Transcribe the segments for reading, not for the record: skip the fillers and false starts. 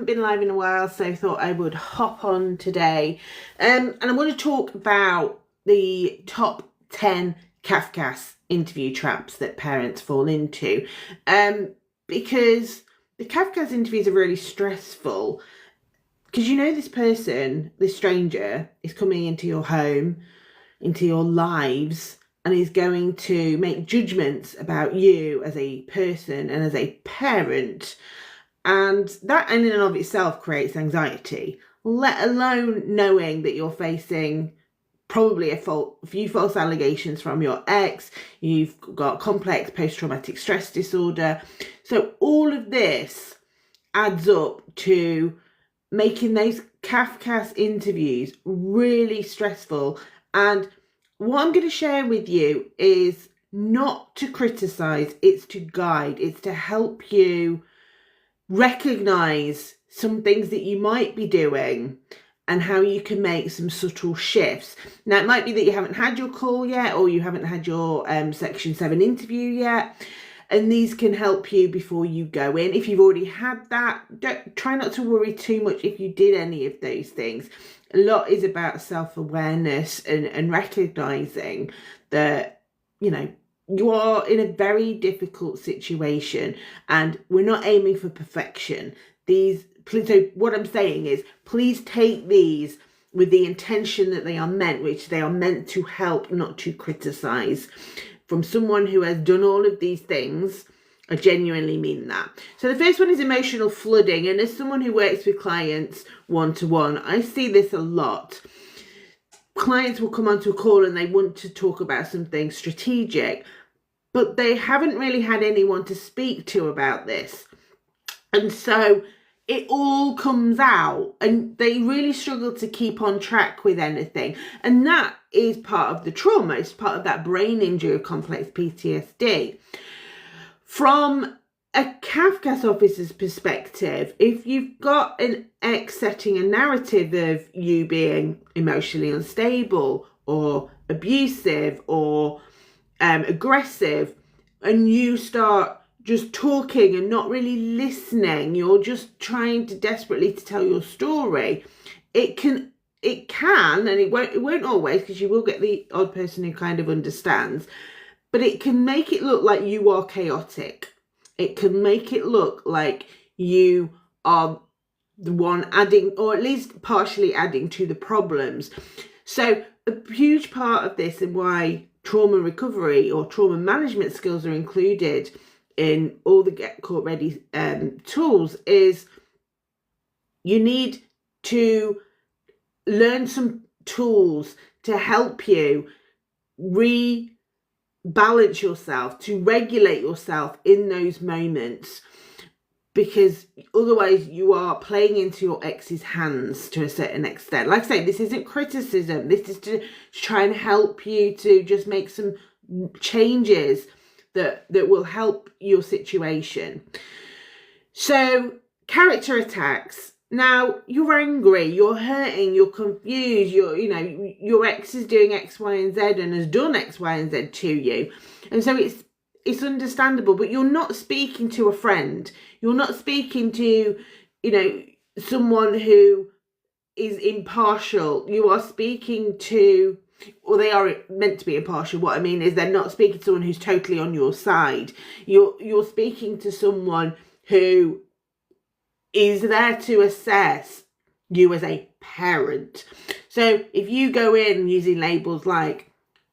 been live in a while, so I thought I would hop on today. And I want to talk about the top 10 Cafcass interview traps that parents fall into. Because the Cafcass interviews are really stressful. Because you know this person, this stranger, is coming into your home, into your lives, and is going to make judgments about you as a person and as a parent. And that in and of itself creates anxiety, let alone knowing that you're facing probably a few false allegations from your ex, you've got complex post-traumatic stress disorder. So all of this adds up to making those Cafcass interviews really stressful. And what I'm going to share with you is not to criticize, it's to guide, it's to help you recognize some things that you might be doing and how you can make some subtle shifts. Now, it might be that you haven't had your call yet, or you haven't had your Section 7 interview yet, and these can help you before you go in. If you've already had that, try not to worry too much if you did any of those things. A lot is about self-awareness and recognizing that, you know, you are in a very difficult situation and we're not aiming for perfection. So what I'm saying is, please take these with the intention that they are meant, which they are meant to help, not to criticize. From someone who has done all of these things, I genuinely mean that. So the first one is emotional flooding. And as someone who works with clients one-to-one, I see this a lot. Clients will come onto a call and they want to talk about something strategic, but they haven't really had anyone to speak to about this. And so it all comes out and they really struggle to keep on track with anything. And that is part of the trauma. It's part of that brain injury of complex PTSD. From a Cafcass officer's perspective, if you've got an ex setting a narrative of you being emotionally unstable or abusive or aggressive, and you start just talking and not really listening, you're just trying to desperately to tell your story, it can, and it won't always, because you will get the odd person who kind of understands, but it can make it look like you are chaotic. It can make it look like you are the one adding, or at least partially adding to the problems. So a huge part of this, and why trauma recovery or trauma management skills are included in all the Get Caught Ready tools, is you need to learn some tools to help you rebalance yourself, to regulate yourself in those moments, because otherwise you are playing into your ex's hands to a certain extent. Like I say, this isn't criticism. This is to try and help you to just make some changes that will help your situation. So, character attacks. Now, you're angry, you're hurting, you're confused, your ex is doing X, Y, and Z and has done X, Y, and Z to you. And so it's understandable, but you're not speaking to a friend. You're not speaking to, someone who is impartial. You are speaking to, or they are meant to be impartial. What I mean is they're not speaking to someone who's totally on your side. You're speaking to someone who is there to assess you as a parent. So if you go in using labels like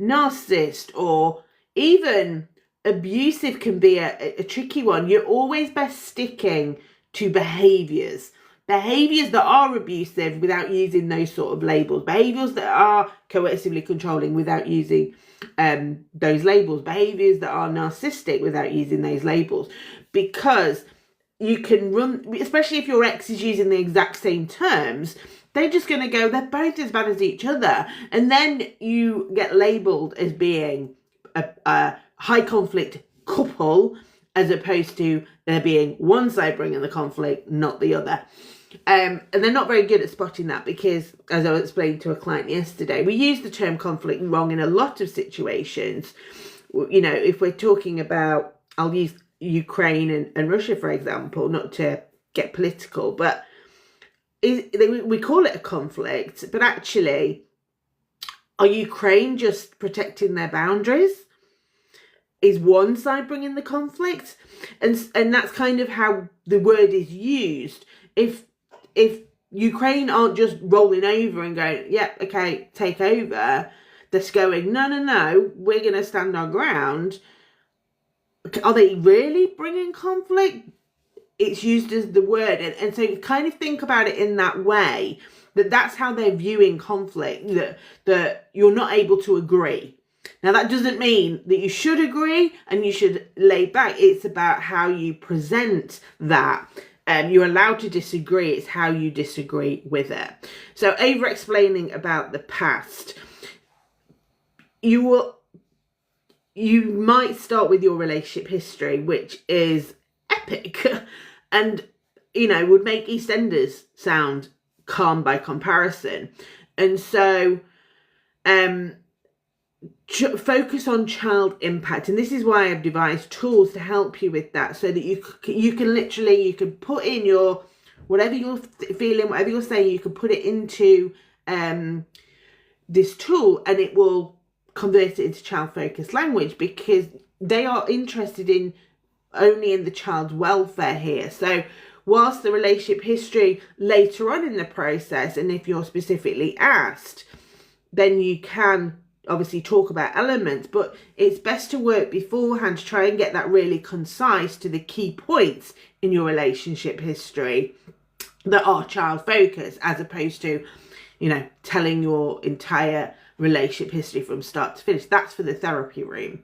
narcissist or even abusive, can be a tricky one. You're always best sticking to behaviours that are abusive without using those sort of labels, behaviours that are coercively controlling without using those labels, behaviours that are narcissistic without using those labels, because you can run, especially if your ex is using the exact same terms, they're just going to go, they're both as bad as each other. And then you get labelled as being a high conflict couple, as opposed to there being one side bringing the conflict, not the other. And they're not very good at spotting that, because, as I was explaining to a client yesterday, we use the term conflict wrong in a lot of situations. If we're talking about, I'll use Ukraine and Russia, for example, not to get political, but we call it a conflict, but actually, are Ukraine just protecting their boundaries? Is one side bringing the conflict? And that's kind of how the word is used. If Ukraine aren't just rolling over and going, yep, okay, take over, they're going, no, we're going to stand our ground. Are they really bringing conflict? It's used as the word. And so you kind of think about it in that way, that's how they're viewing conflict, that you're not able to agree. Now, that doesn't mean that you should agree and you should lay back. It's about how you present that. You're allowed to disagree. It's how you disagree with it. So over-explaining about the past. You might start with your relationship history, which is epic and, would make EastEnders sound calm by comparison. And so focus on child impact, and this is why I've devised tools to help you with that, so that you can put in your whatever you're feeling, whatever you're saying, you can put it into this tool, and it will convert it into child focused language, because they are interested in only in the child's welfare here. So whilst the relationship history later on in the process, and if you're specifically asked, then you can obviously talk about elements, but it's best to work beforehand to try and get that really concise to the key points in your relationship history that are child focused, as opposed to, telling your entire relationship history from start to finish. That's for the therapy room.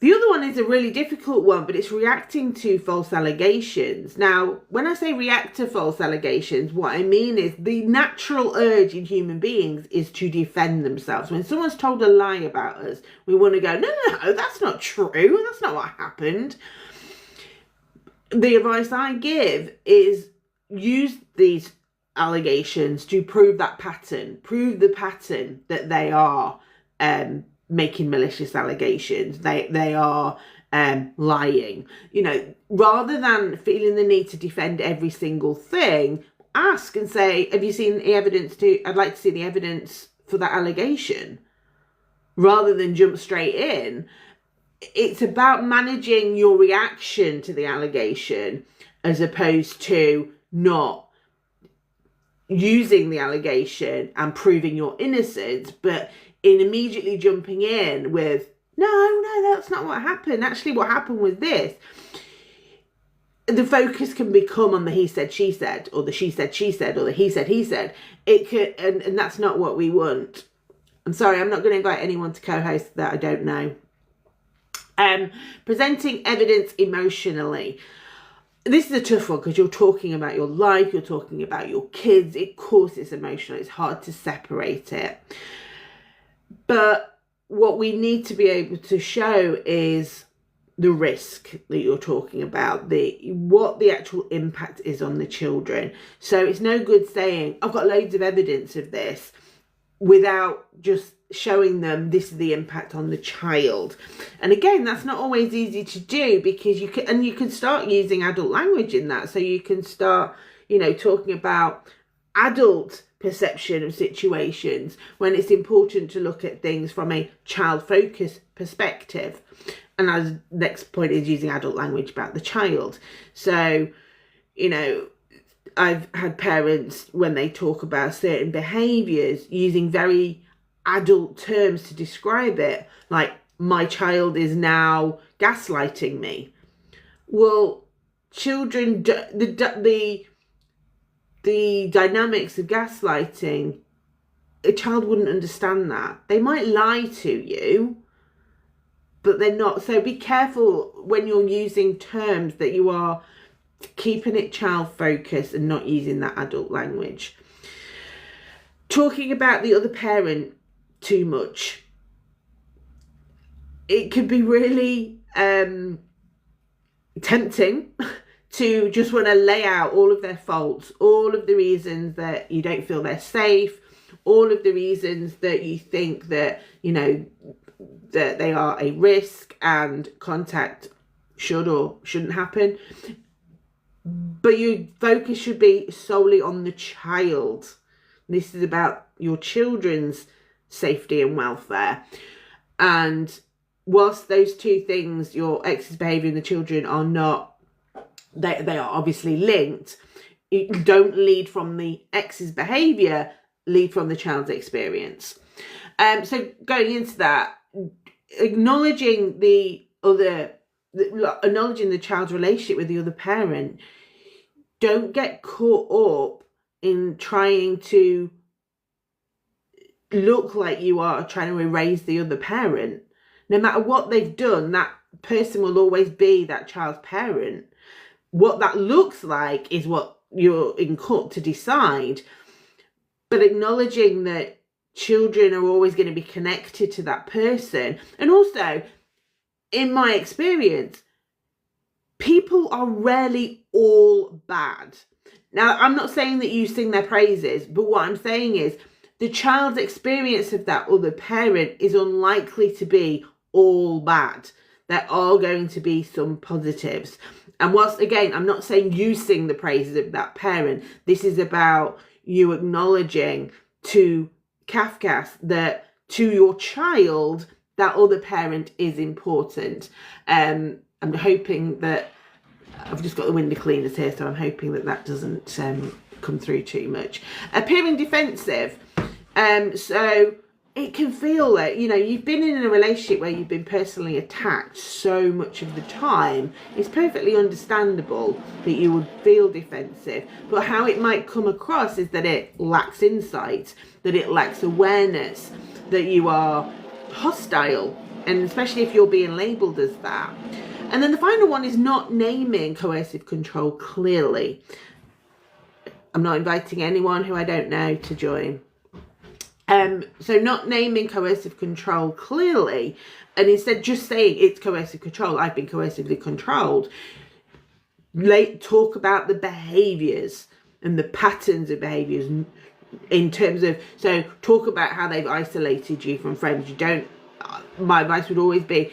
The other one is a really difficult one, but it's reacting to false allegations. Now, when I say react to false allegations, what I mean is the natural urge in human beings is to defend themselves. When someone's told a lie about us, we want to go, no, that's not true. That's not what happened. The advice I give is use these allegations to prove that pattern, prove the pattern that they are making malicious allegations, they are lying. Rather than feeling the need to defend every single thing, ask and say, have you seen the evidence I'd like to see the evidence for that allegation, rather than jump straight in. It's about managing your reaction to the allegation, as opposed to not using the allegation and proving your innocence, but in immediately jumping in with, no, that's not what happened. Actually, what happened was this. The focus can become on the he said, she said, or the she said, she said, or the he said, he said. It could, and that's not what we want. I'm sorry, I'm not going to invite anyone to co-host that I don't know. Presenting evidence emotionally. This is a tough one, because you're talking about your life, you're talking about your kids. Of course, it's emotional. It's hard to separate it. But what we need to be able to show is the risk that you're talking about, what the actual impact is on the children. So it's no good saying, I've got loads of evidence of this, without just showing them this is the impact on the child. And again, that's not always easy to do, because you can start using adult language in that. So you can start, talking about adult perception of situations, when it's important to look at things from a child focused perspective. And as next point is using adult language about the child. So, I've had parents, when they talk about certain behaviours, using very adult terms to describe it, like, my child is now gaslighting me. Well, children, the dynamics of gaslighting, a child wouldn't understand that. They might lie to you, but they're not. So be careful when you're using terms that you are keeping it child focused and not using that adult language. Talking about the other parent too much. It could be really tempting to just want to lay out all of their faults, all of the reasons that you don't feel they're safe, all of the reasons that you think that, that they are a risk and contact should or shouldn't happen. But but your focus should be solely on the child. This is about your children's safety and welfare. And whilst those two things, your ex's behaviour and the children, are not, they are obviously linked, you don't lead from the ex's behaviour, lead from the child's experience. So going into that, acknowledging the child's relationship with the other parent, don't get caught up in trying to look like you are trying to erase the other parent. No matter what they've done, that person will always be that child's parent. What that looks like is what you're in court to decide. But acknowledging that children are always going to be connected to that person. And also, in my experience, people are rarely all bad. Now, I'm not saying that you sing their praises, but what I'm saying is the child's experience of that other parent is unlikely to be all bad. There are going to be some positives. And whilst, again, I'm not saying you sing the praises of that parent, this is about you acknowledging to Cafcass that to your child, that other parent is important. I'm hoping that, I've just got the window cleaners here, so I'm hoping that that doesn't come through too much. Appearing defensive. So it can feel like, you've been in a relationship where you've been personally attacked so much of the time. It's perfectly understandable that you would feel defensive, but how it might come across is that it lacks insight, that it lacks awareness, that you are hostile, and especially if you're being labelled as that. And then the final one is not naming coercive control clearly. I'm not inviting anyone who I don't know to join. So not naming coercive control clearly, and instead just saying it's coercive control, I've been coercively controlled. Talk about the behaviours and the patterns of behaviours in terms of, so talk about how they've isolated you from friends. My advice would always be,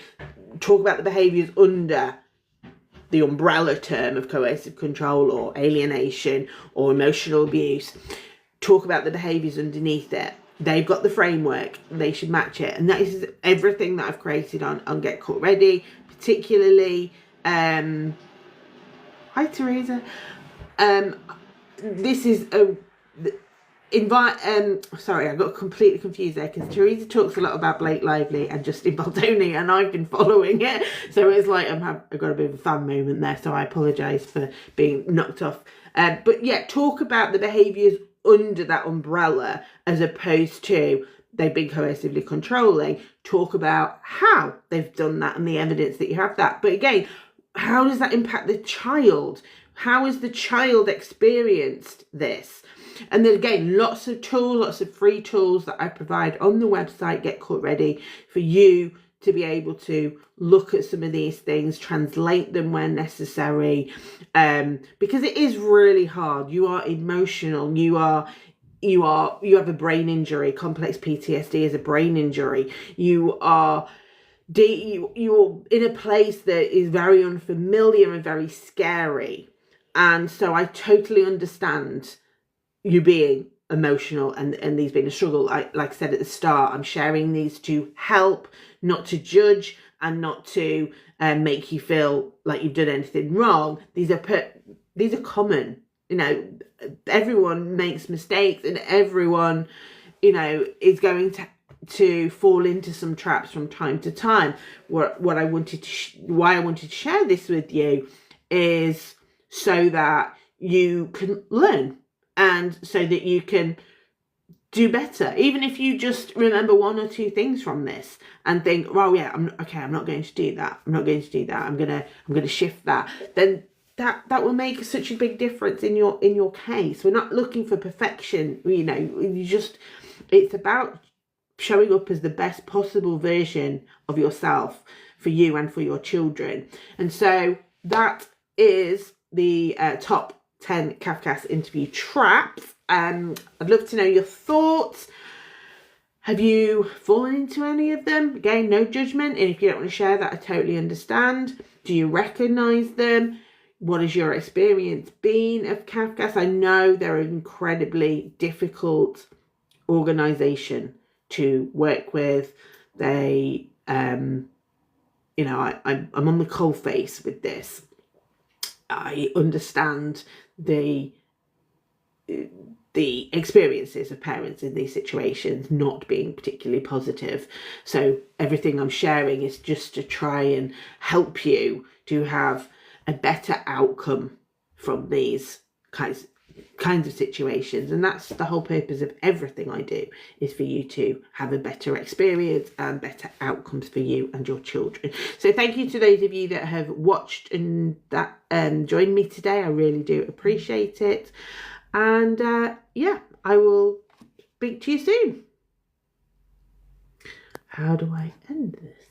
talk about the behaviours under the umbrella term of coercive control or alienation or emotional abuse. Talk about the behaviours underneath it. They've got the framework, they should match it. And that is everything that I've created on Get Caught Ready, particularly, hi Teresa, this is sorry, I got completely confused there, because Teresa talks a lot about Blake Lively and Justin Baldoni, and I've been following it, so it's like I've got a bit of a fan moment there, so I apologise for being knocked off. But yeah, talk about the behaviours under that umbrella, as opposed to they've been coercively controlling. Talk about how they've done that and the evidence that you have that. But again, how does that impact the child? How has the child experienced this? And then again, lots of tools, lots of free tools that I provide on the website, Get Caught Ready, for you to be able to look at some of these things, translate them where necessary, because it is really hard. You are emotional. You have a brain injury. Complex PTSD is a brain injury. You're in a place that is very unfamiliar and very scary, and so I totally understand you being emotional and these being a struggle. Like I said at the start, I'm sharing these to help, not to judge, and not to make you feel like you've done anything wrong. These are common. Everyone makes mistakes, and everyone, is going to fall into some traps from time to time. Why I wanted to share this with you is so that you can learn, and so that you can do better. Even if you just remember one or two things from this and think, well, yeah, I'm not going to do that. I'm not going to do that. I'm going to shift that. Then that will make such a big difference in your case. We're not looking for perfection. It's about showing up as the best possible version of yourself for you and for your children. And so that is the top 10 Cafcass interview traps. I'd love to know your thoughts. Have you fallen into any of them? Again, no judgment. And if you don't want to share that, I totally understand. Do you recognise them? what has your experience been of Cafcass? I know they're an incredibly difficult organisation to work with. They, I'm on the coalface with this. I understand the experiences of parents in these situations not being particularly positive. So everything I'm sharing is just to try and help you to have a better outcome from these kinds of situations. And that's the whole purpose of everything I do, is for you to have a better experience and better outcomes for you and your children. So thank you to those of you that have watched and that joined me today. I really do appreciate it. And yeah, I will speak to you soon. How do I end this?